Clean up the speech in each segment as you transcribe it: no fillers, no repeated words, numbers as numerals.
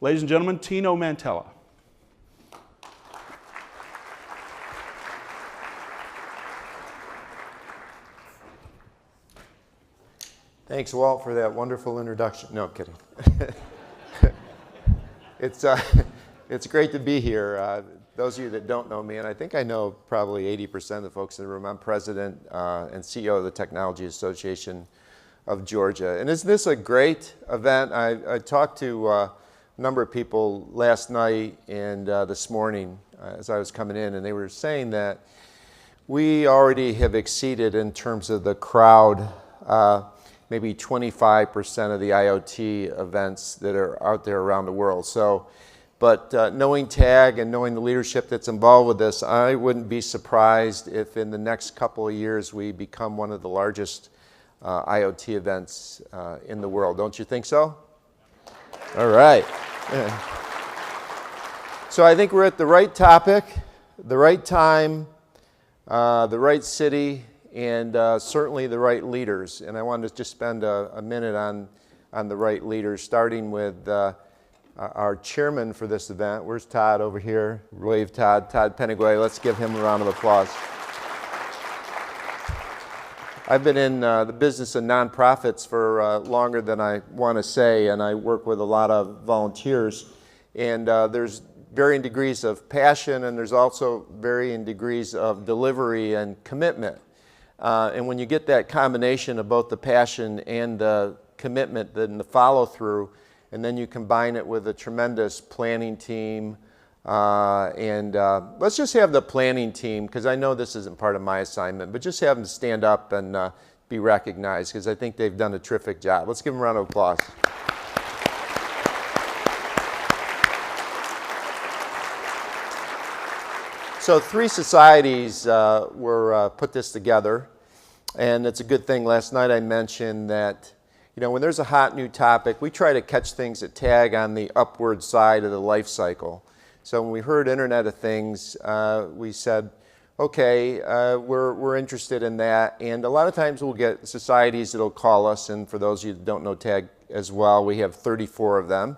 Ladies and gentlemen, Tino Mantella. Thanks, Walt, for that wonderful introduction. No, kidding. It's great to be here. Those of you that don't know me, and I think I know probably 80% of the folks in the room, I'm president and CEO of the Technology Association of Georgia. And isn't this a great event? I talked to a number of people last night and this morning as I was coming in, and they were saying that we already have exceeded in terms of the crowd maybe 25% of the IoT events that are out there around the world. But knowing TAG and knowing the leadership that's involved with this, I wouldn't be surprised if in the next couple of years we become one of the largest IoT events in the world. Don't you think so? All right. Yeah. So I think we're at the right topic, the right time, the right city, and certainly the right leaders. And I wanted to just spend a minute on the right leaders, starting with our chairman for this event. Where's Todd over here? Wave Todd Peniguay. Let's give him a round of applause. I've been in the business of nonprofits for longer than I want to say, and I work with a lot of volunteers. And there's varying degrees of passion, and there's also varying degrees of delivery and commitment. And when you get that combination of both the passion and the commitment, then the follow-through, and then you combine it with a tremendous planning team, and let's just have the planning team, because I know this isn't part of my assignment, but just have them stand up and be recognized, because I think they've done a terrific job. Let's give them a round of applause. So 3 societies were put this together, and it's a good thing. Last night I mentioned that, you know, when there's a hot new topic, we try to catch things at TAG on the upward side of the life cycle. So when we heard Internet of Things, we said, okay, we're interested in that. And a lot of times we'll get societies that'll call us, and for those of you that don't know TAG as well, we have 34 of them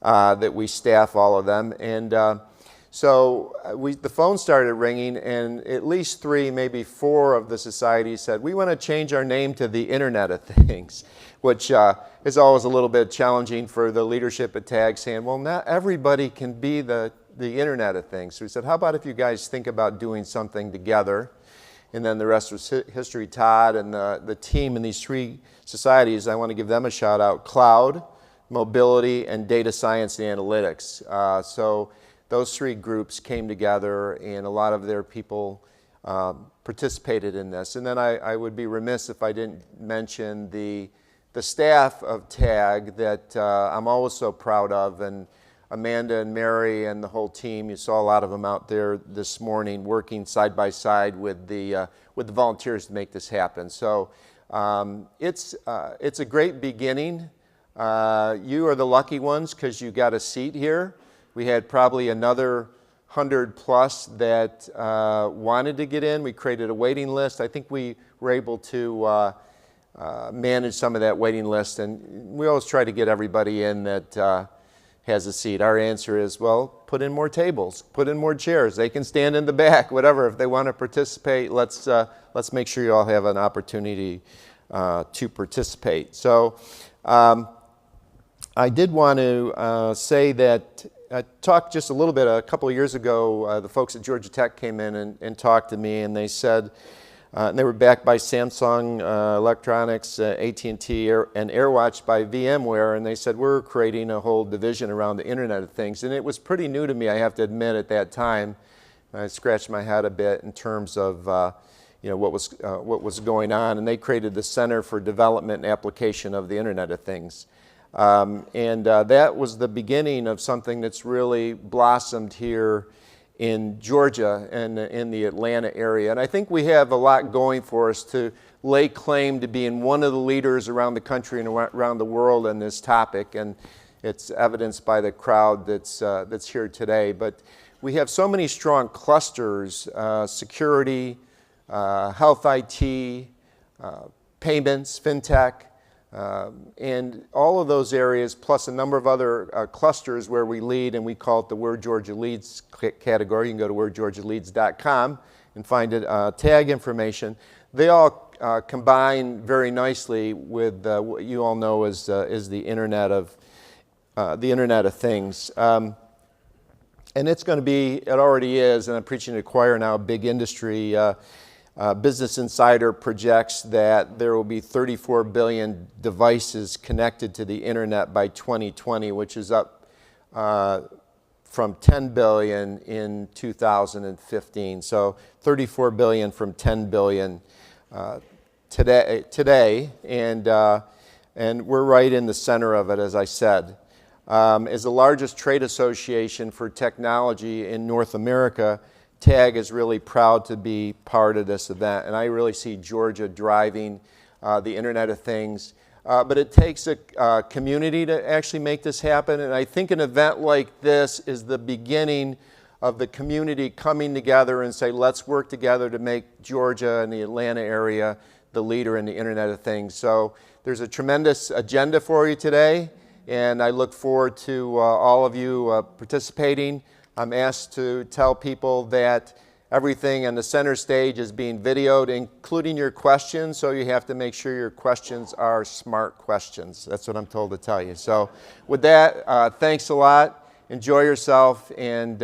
that we staff, all of them. And so the phone started ringing, and at least 3, maybe 4 of the societies said, we want to change our name to the Internet of Things, which is always a little bit challenging for the leadership at TAG, saying, well, not everybody can be the Internet of Things. So we said, how about if you guys think about doing something together? And then the rest was history. Todd and the team in these 3 societies, I want to give them a shout out: cloud, mobility, and data science and analytics. So those 3 groups came together, and a lot of their people participated in this. And then I would be remiss if I didn't mention the staff of TAG that I'm always so proud of, and Amanda and Mary and the whole team. You saw a lot of them out there this morning working side by side with the volunteers to make this happen. So it's a great beginning. You are the lucky ones because you got a seat here. We had probably another 100 plus that wanted to get in. We created a waiting list. I think we were able to manage some of that waiting list, and we always try to get everybody in that has a seat. Our answer is, well, put in more tables, put in more chairs. They can stand in the back, whatever. If they want to participate, let's make sure you all have an opportunity to participate. So I did want to say that I talked just a little bit, a couple of years ago, the folks at Georgia Tech came in and talked to me, and they said, and they were backed by Samsung Electronics, AT&T, and AirWatch by VMware, and they said, we're creating a whole division around the Internet of Things. And it was pretty new to me, I have to admit, at that time. I scratched my head a bit in terms of you know, what was going on, and they created the Center for Development and Application of the Internet of Things. That was the beginning of something that's really blossomed here in Georgia and in the Atlanta area. And I think we have a lot going for us to lay claim to being one of the leaders around the country and around the world on this topic, and it's evidenced by the crowd that's here today. But we have so many strong clusters: security, health IT, payments, fintech, And all of those areas, plus a number of other clusters where we lead, and we call it the Where Georgia Leads category. You can go to wheregeorgialeads.com and find tag information. They all combine very nicely with what you all know is the Internet of Things. And it's going to be, it already is, and I'm preaching to the choir now, a big industry. Business Insider projects that there will be 34 billion devices connected to the Internet by 2020, which is up from 10 billion in 2015. So 34 billion from 10 billion today, and we're right in the center of it, as I said. As the largest trade association for technology in North America, TAG is really proud to be part of this event, and I really see Georgia driving the Internet of Things. But it takes a community to actually make this happen, and I think an event like this is the beginning of the community coming together and say, let's work together to make Georgia and the Atlanta area the leader in the Internet of Things. So there's a tremendous agenda for you today, and I look forward to all of you participating. I'm asked to tell people that everything on the center stage is being videoed, including your questions, so you have to make sure your questions are smart questions. That's what I'm told to tell you. So with that, thanks a lot. Enjoy yourself, and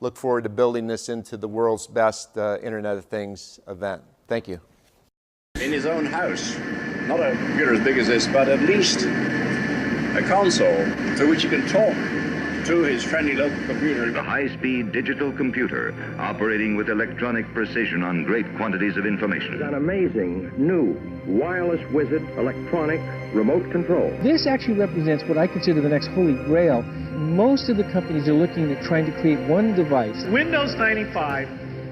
look forward to building this into the world's best Internet of Things event. Thank you. In his own house, not a computer as big as this, but at least a console through which he can talk to his friendly local computer. The high-speed digital computer operating with electronic precision on great quantities of information. An amazing new wireless wizard electronic remote control. This actually represents what I consider the next holy grail. Most of the companies are looking at trying to create one device. Windows 95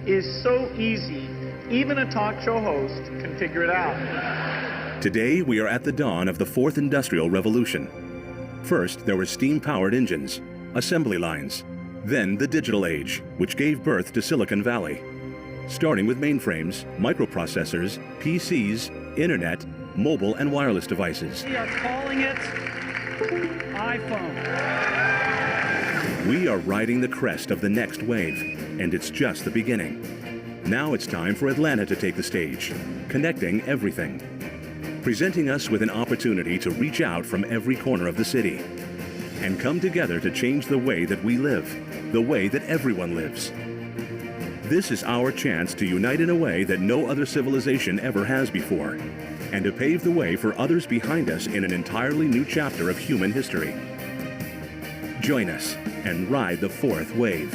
is so easy, even a talk show host can figure it out. Today, we are at the dawn of the fourth industrial revolution. First, there were steam-powered engines, assembly lines, then the digital age, which gave birth to Silicon Valley. Starting with mainframes, microprocessors, PCs, internet, mobile and wireless devices. We are calling it iPhone. We are riding the crest of the next wave, and it's just the beginning. Now it's time for Atlanta to take the stage, connecting everything. Presenting us with an opportunity to reach out from every corner of the city and come together to change the way that we live, the way that everyone lives. This is our chance to unite in a way that no other civilization ever has before, and to pave the way for others behind us in an entirely new chapter of human history. Join us and ride the fourth wave.